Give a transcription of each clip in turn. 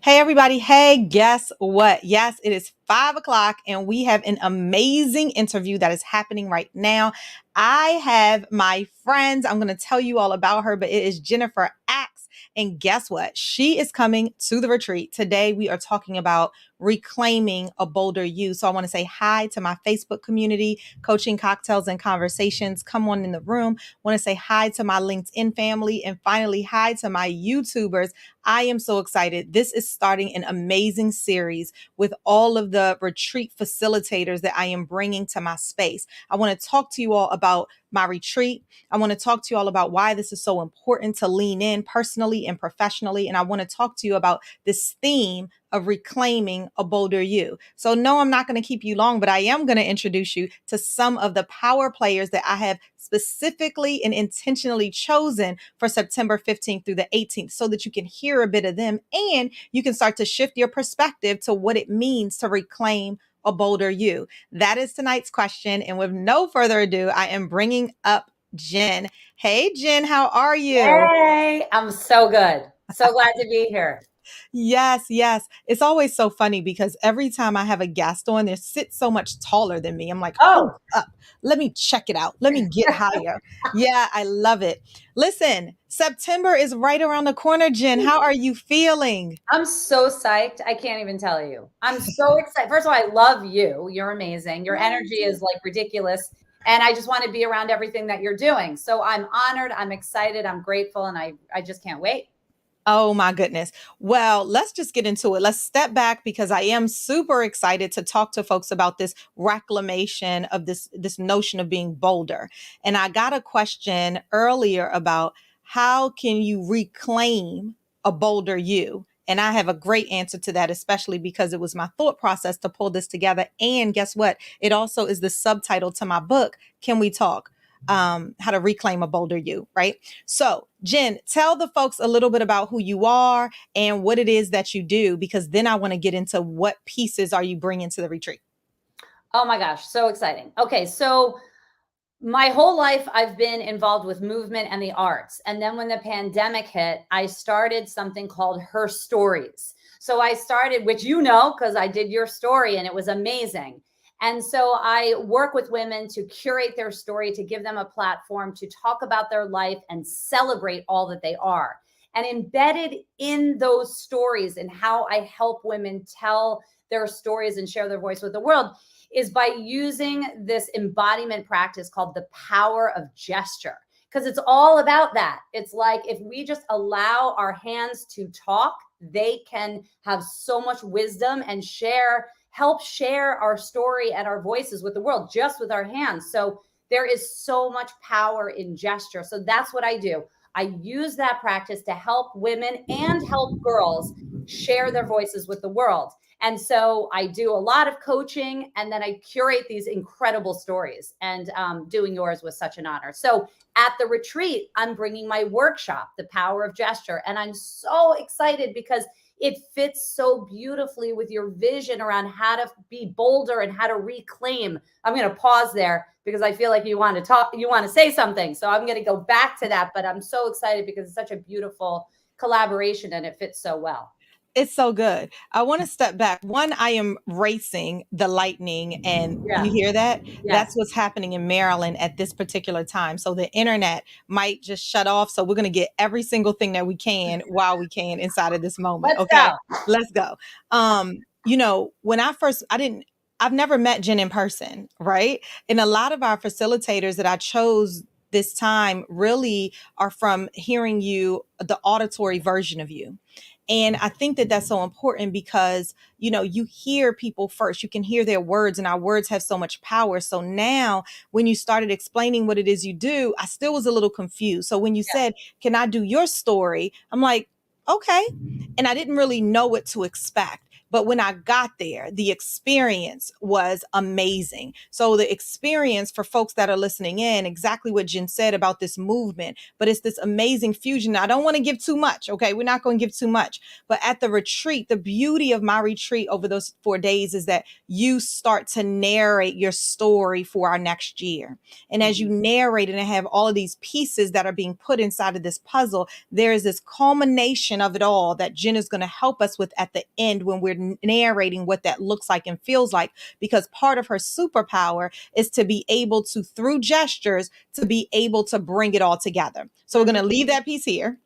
Hey, everybody. Hey, guess what? Yes, it is 5 o'clock, and we have an amazing interview that is happening right now. I have my friends. I'm going to tell you all about her, but it is Jennifer Axe. And guess what? She is coming to the retreat. Today, we are talking about reclaiming a bolder you. So I want to say hi to my Facebook community, Coaching Cocktails and Conversations. Come on in the room. Want to say hi to my LinkedIn family. And finally, hi to my YouTubers. I am so excited. This is starting an amazing series with all of the retreat facilitators that I am bringing to my space. I want to talk to you all about my retreat. I want to talk to you all about why this is so important to lean in personally and professionally. And I want to talk to you about this theme of reclaiming a bolder you. So no, I'm not going to keep you long, but I am going to introduce you to some of the power players that I have specifically and intentionally chosen for September 15th through the 18th so that you can hear a bit of them and you can start to shift your perspective to what it means to reclaim a bolder you. That is tonight's question. And with no further ado, I am bringing up Jen. Hey, Jen, how are you? Hey, I'm so good. So glad to be here. Yes, yes. It's always so funny because every time I have a guest on, they sit so much taller than me. I'm like, hold Oh, up. Let me check it out. Let me get higher. Yeah, I love it. Listen, September is right around the corner, Jen. How are you feeling? I'm so psyched. I can't even tell you. I'm so excited. First of all, I love you. You're amazing. Your energy is like ridiculous. And I just want to be around everything that you're doing. So I'm honored. I'm excited. I'm grateful. And I just can't wait. Oh my goodness. Well, let's just get into it. Let's step back because I am super excited to talk to folks about this reclamation of this notion of being bolder. And I got a question earlier about how can you reclaim a bolder you? And I have a great answer to that, especially because it was my thought process to pull this together. And guess what? It also is the subtitle to my book, Can We Talk? How to reclaim a bolder you, right? So, Jen, tell the folks a little bit about who you are and what it is that you do, because then I want to get into what pieces are you bringing to the retreat. Oh my gosh, so exciting. Okay, so my whole life I've been involved with movement and the arts. And then when the pandemic hit, I started something called Her Stories. So I started, which you know, because I did your story and it was amazing. And so I work with women to curate their story, to give them a platform to talk about their life and celebrate all that they are. And embedded in those stories and how I help women tell their stories and share their voice with the world is by using this embodiment practice called the power of gesture. Because it's all about that. It's like if we just allow our hands to talk, they can have so much wisdom and help share our story and our voices with the world just with our hands. So there is so much power in gesture. So that's what I do. I use that practice to help women and help girls share their voices with the world. And so I do a lot of coaching and then I curate these incredible stories. And doing yours was such an honor. So at the retreat, I'm bringing my workshop, The Power of Gesture. And I'm so excited because it fits so beautifully with your vision around how to be bolder and how to reclaim. I'm going to pause there because I feel like you want to talk, you want to say something. So I'm going to go back to that. But I'm so excited because it's such a beautiful collaboration and it fits so well. It's so good. I want to step back. One, I am racing the lightning, and Yeah. you hear that? That's Yes. what's happening in Maryland at this particular time. So the internet might just shut off. So we're going to get every single thing that we can while we can inside of this moment. Let's Okay, go. let's go. When I've never met Jen in person, right? And a lot of our facilitators that I chose this time really are from hearing you, the auditory version of you. And I think that that's so important because, you hear people first, you can hear their words, and our words have so much power. So now when you started explaining what it is you do, I still was a little confused. So when you said, can I do your story? I'm like, okay. And I didn't really know what to expect. But when I got there, the experience was amazing. So the experience for folks that are listening in, exactly what Jen said about this movement, but it's this amazing fusion. I don't want to give too much. Okay. We're not going to give too much, but at the retreat, the beauty of my retreat over those 4 days is that you start to narrate your story for our next year. And as you Mhm. narrate it and have all of these pieces that are being put inside of this puzzle, there is this culmination of it all that Jen is going to help us with at the end when we're narrating what that looks like and feels like. Because part of her superpower is to be able to, through gestures, to be able to bring it all together. So we're going to Mhm. leave that piece here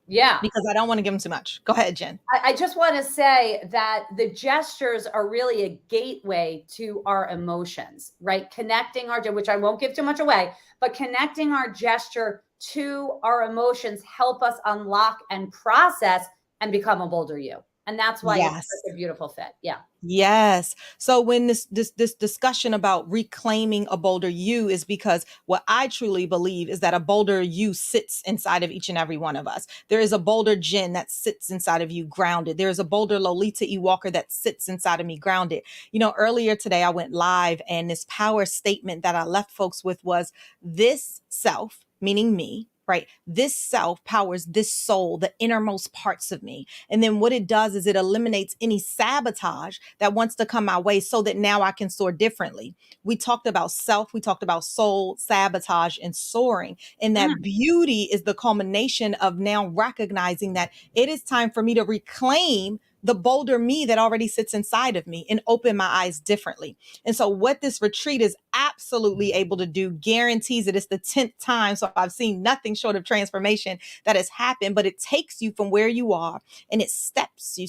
Yeah. because I don't want to give them too much. Go ahead, Jen. I just want to say that the gestures are really a gateway to our emotions, right? Connecting our, which I won't give too much away, but connecting our gesture to our emotions help us unlock and process and become a bolder you. And that's why it's Yes. such a beautiful fit. Yeah. Yes. So when this discussion about reclaiming a bolder you is because what I truly believe is that a bolder you sits inside of each and every one of us. There is a bolder Jen that sits inside of you grounded. There is a bolder Lolita E. Walker that sits inside of me grounded. You know, earlier today I went live and this power statement that I left folks with was this self, meaning me, right? This self powers this soul, the innermost parts of me. And then what it does is it eliminates any sabotage that wants to come my way so that now I can soar differently. We talked about self, we talked about soul, sabotage, and soaring. And that Mm. beauty is the culmination of now recognizing that it is time for me to reclaim the bolder me that already sits inside of me and open my eyes differently. And so, what this retreat is absolutely able to do guarantees it. It's the 10th time. So, I've seen nothing short of transformation that has happened, but it takes you from where you are and it steps you,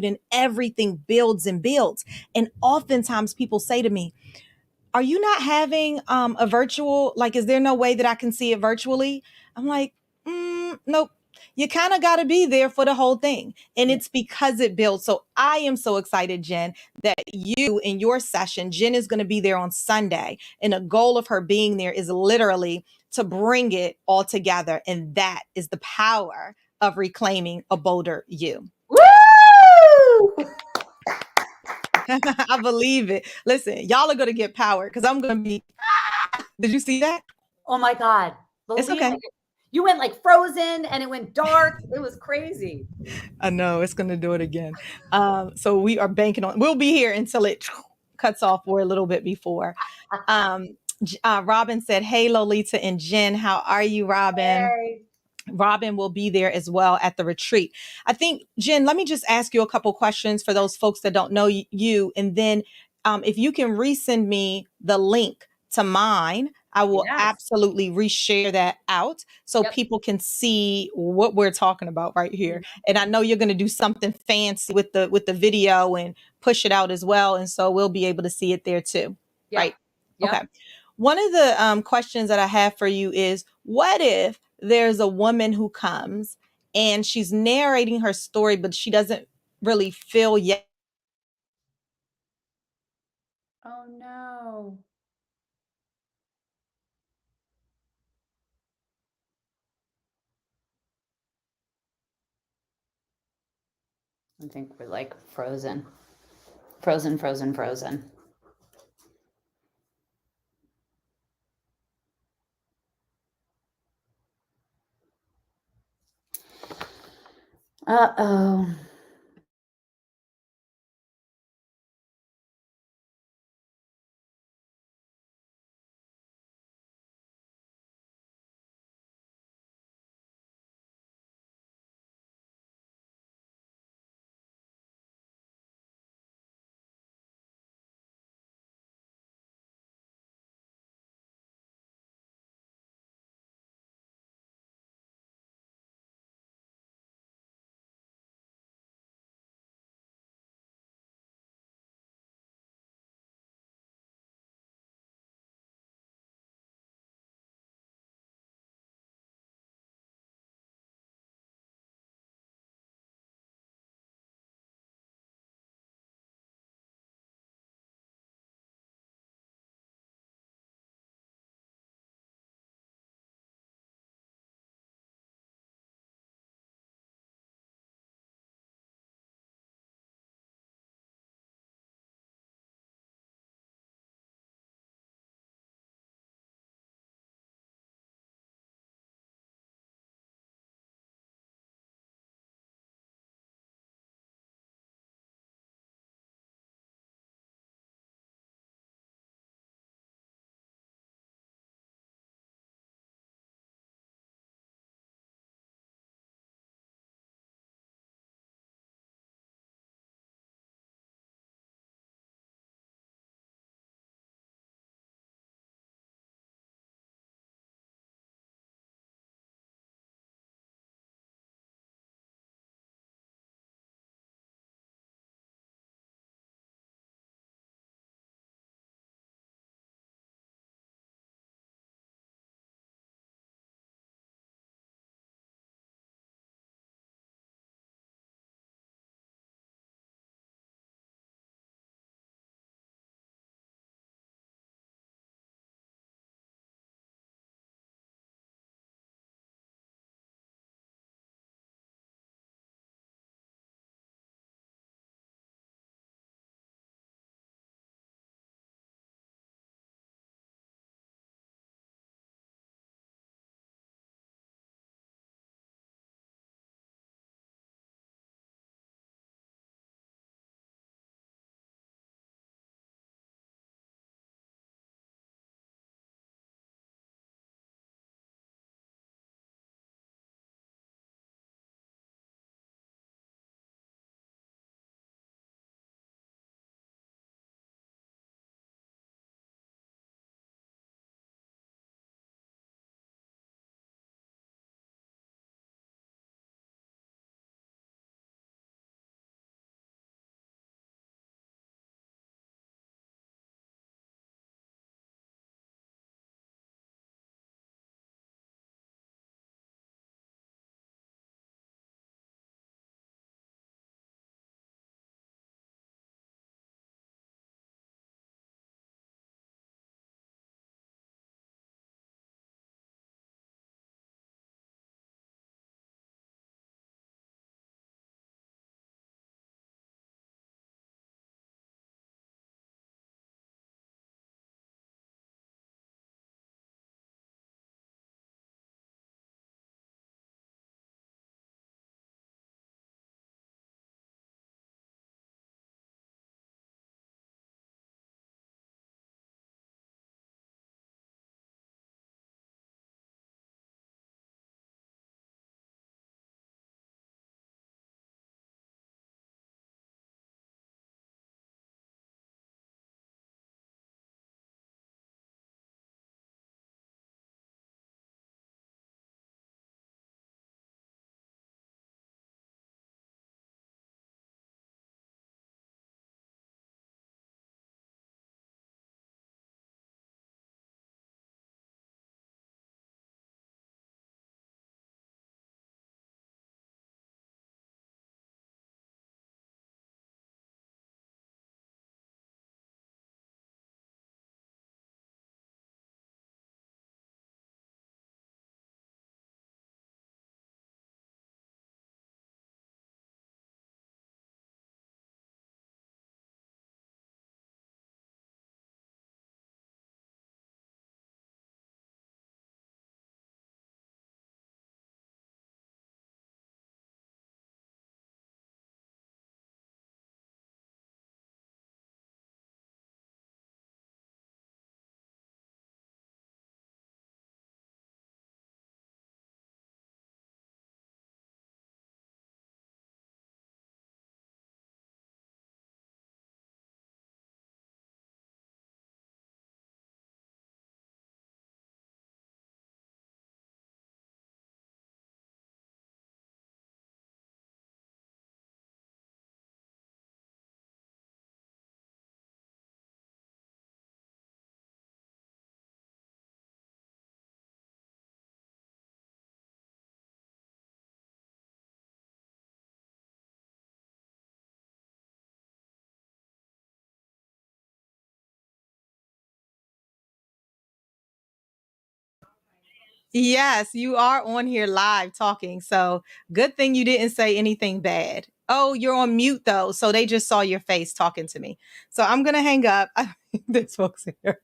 then everything builds and builds. And oftentimes people say to me, are you not having a virtual, like, is there no way that I can see it virtually? I'm like, nope. You kind of got to be there for the whole thing. And Yeah. it's because it builds. So I am so excited, Jen, that you in your session, Jen is going to be there on Sunday. And the goal of her being there is literally to bring it all together. And that is the power of reclaiming a bolder you. Woo! I believe it. Listen, y'all are going to get power because I'm going to be. Did you see that? Oh my God. It's Lolita, okay. you went like frozen and it went dark. It was crazy. I know it's going to do it again. So we are banking on. We'll be here until it cuts off or a little bit before. Robin said, "Hey, Lolita and Jen, how are you, Robin?" Hey. Robin will be there as well at the retreat. I think, Jen, let me just ask you a couple questions for those folks that don't know you. And then if you can resend me the link to mine, I will Yes. absolutely reshare that out so Yep. people can see what we're talking about right here. Mhm. And I know you're going to do something fancy with the video and push it out as well. And so we'll be able to see it there too. Yep. Right. Okay. Yep. One of the questions that I have for you is what if there's a woman who comes and she's narrating her story, but she doesn't really feel yet. Oh no. I think we're like frozen, frozen, frozen, frozen. Uh-oh. Yes, you are on here live talking. So good thing you didn't say anything bad. Oh, you're on mute though. So they just saw your face talking to me. So I'm going to hang up. This folks here.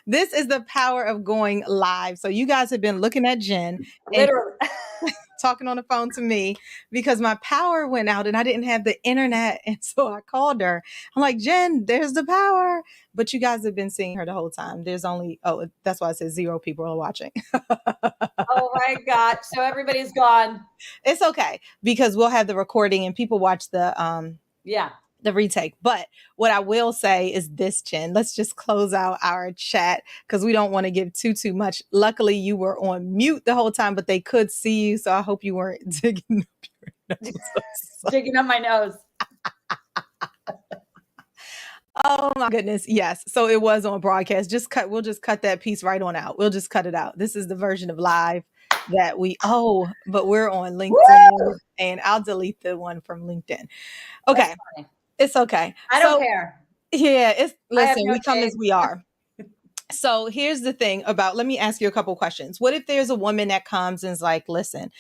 This is the power of going live. So you guys have been looking at Jen and Literally. talking on the phone to me because my power went out and I didn't have the internet. And so I called her. I'm like, Jen, there's the power. But you guys have been seeing her the whole time. There's only, oh, that's why I said 0 people are watching. Oh my God. So everybody's gone. It's okay because we'll have the recording and people watch Yeah. the retake. But what I will say is this, Jen, let's just close out our chat because we don't want to give too much. Luckily, you were on mute the whole time, but they could see you. So I hope you weren't digging up your nose. Digging up my nose. Oh my goodness. Yes. So it was on broadcast. We'll just cut that piece right on out. We'll just cut it out. This is the version of live that but we're on LinkedIn Woo! and I'll delete the one from LinkedIn. That's Okay. funny. It's okay. I don't care. Yeah, I have listen, no we come as shame. we are. So here's the thing let me ask you a couple questions. What if there's a woman that comes and is like, listen,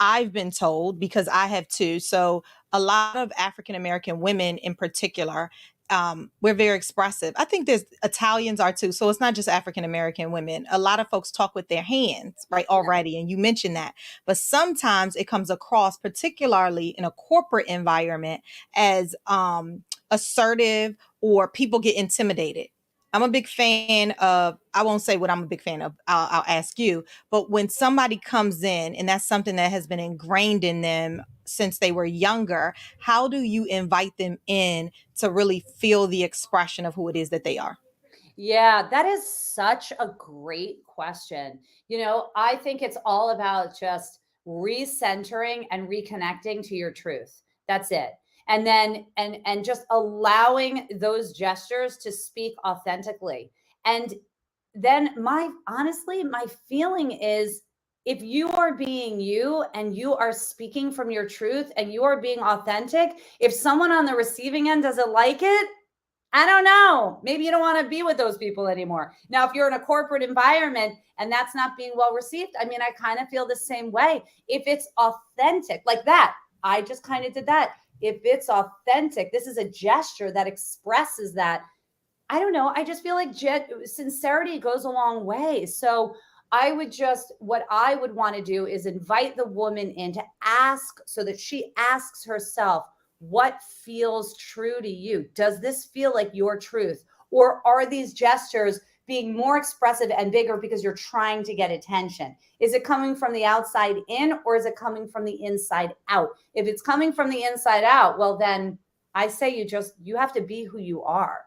I've been told because I have too. So a lot of African American women in particular, we're very expressive. I think there's Italians are too. So it's not just African American women. A lot of folks talk with their hands, right? Already. And you mentioned that. But sometimes it comes across, particularly in a corporate environment, as assertive or people get intimidated. I'm a big fan of, I won't say what I'm a big fan of. I'll ask you. But when somebody comes in and that's something that has been ingrained in them since they were younger, how do you invite them in to really feel the expression of who it is that they are? Yeah, that is such a great question. I think it's all about just recentering and reconnecting to your truth. That's it. And then and just allowing those gestures to speak authentically. And then my feeling is if you are being you and you are speaking from your truth and you are being authentic, if someone on the receiving end doesn't like it, I don't know. Maybe you don't want to be with those people anymore. Now, if you're in a corporate environment and that's not being well received, I mean, I kind of feel the same way. If it's authentic, like that, I just kind of did that. If it's authentic, this is a gesture that expresses that. I don't know. I just feel like sincerity goes a long way. So what I would want to do is invite the woman in to ask so that she asks herself, what feels true to you? Does this feel like your truth? Or are these gestures being more expressive and bigger because you're trying to get attention? Is it coming from the outside in or is it coming from the inside out? If it's coming from the inside out, well, then I say you have to be who you are.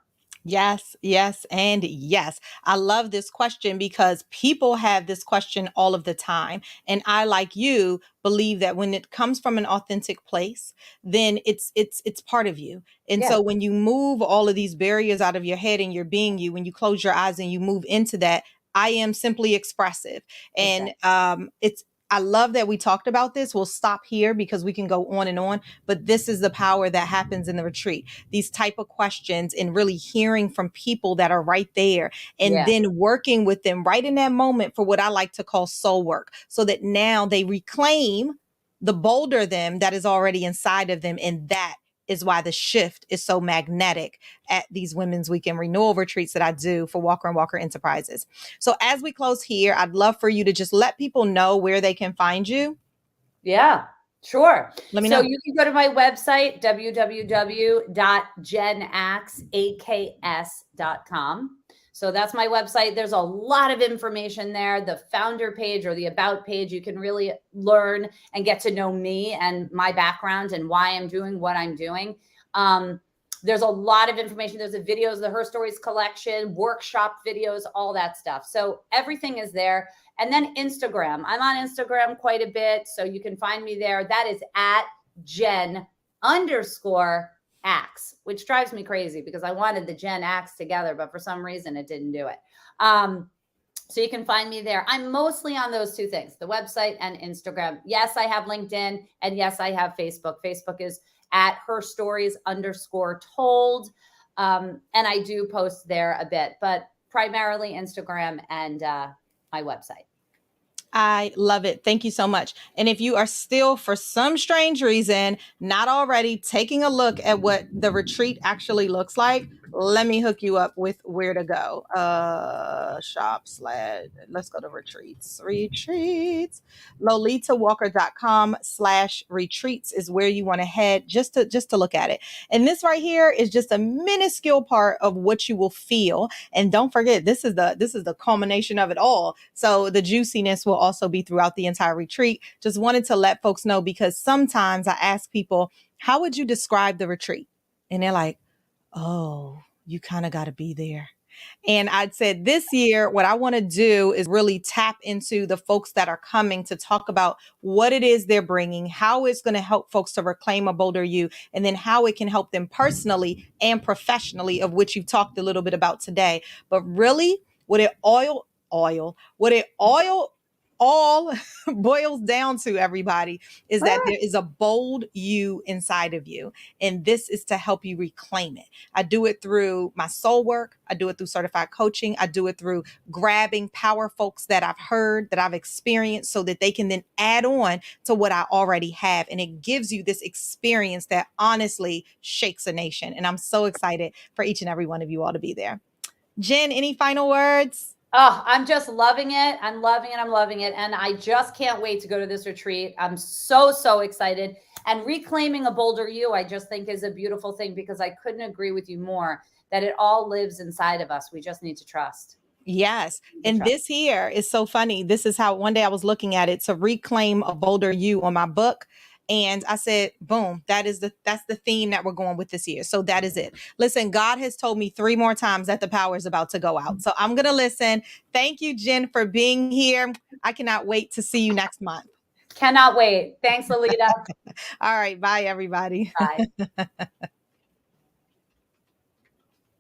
Yes, yes, and yes. I love this question because people have this question all of the time. And I, like you, believe that when it comes from an authentic place, then it's part of you. And Yeah, so when you move all of these barriers out of your head and you're being you, when you close your eyes and you move into that, I am simply expressive. And exactly. it's I love that we talked about this. We'll stop here because we can go on and on, but this is the power that happens in the retreat, these type of questions and really hearing from people that are right there and Yeah. then working with them right in that moment for what I like to call soul work so that now they reclaim the bolder them that is already inside of them. And that is why the shift is so magnetic at these Women's Weekend Renewal retreats that I do for Walker and Walker Enterprises. So as we close here, I'd love for you to just let people know where they can find you. Yeah, sure. Let me So know. you can go to my website, www.jenax.com. So that's my website. There's a lot of information there. The founder page or the about page, you can really learn and get to know me and my background and why I'm doing what I'm doing. There's a lot of information. There's the videos, the Her Stories collection, workshop videos, all that stuff. So everything is there. And then Instagram. I'm on Instagram quite a bit. So you can find me there. That is at Jen_Aks, which drives me crazy because I wanted the Jen Aks together, but for some reason it didn't do it. So you can find me there. I'm mostly on those two things, the website and Instagram. Yes, I have LinkedIn. And yes, I have Facebook. Facebook is at herstories_told. And I do post there a bit, but primarily Instagram and my website. I love it. Thank you so much. And if you are still, for some strange reason, not already taking a look at what the retreat actually looks like, let me hook you up with where to go. Shop slash, let's go to retreats. Retreats. LolitaWalker.com/retreats is where you want to head just to look at it. And this right here is just a minuscule part of what you will feel. And don't forget, this is the culmination of it all. So the juiciness will also be throughout the entire retreat. Just wanted to let folks know, because sometimes I ask people, how would you describe the retreat? And they're like, oh, you kind of got to be there. And I'd said this year, what I want to do is really tap into the folks that are coming to talk about what it is they're bringing, how it's going to help folks to reclaim a bolder you, and then how it can help them personally and professionally, of which you've talked a little bit about today. But really, what it what it all boils down to, everybody, is that there is a bold you inside of you. And this is to help you reclaim it. I do it through my soul work. I do it through certified coaching. I do it through grabbing power folks that I've heard, that I've experienced, so that they can then add on to what I already have. And it gives you this experience that honestly shakes a nation. And I'm so excited for each and every one of you all to be there. Jen, any final words? Oh, I'm just loving it. I'm loving it. I'm loving it. And I just can't wait to go to this retreat. I'm so, so excited. And reclaiming a bolder you, I just think is a beautiful thing, because I couldn't agree with you more that it all lives inside of us. We just need to trust. Yes. And this here is so funny. This is how one day I was looking at it, to reclaim a bolder you, on my book. And I said, boom, that's the theme that we're going with this year. So that is it. Listen, God has told me 3 more times that the power is about to go out. So I'm going to listen. Thank you, Jen, for being here. I cannot wait to see you next month. Cannot wait. Thanks, Lolita. All right. Bye, everybody. Bye.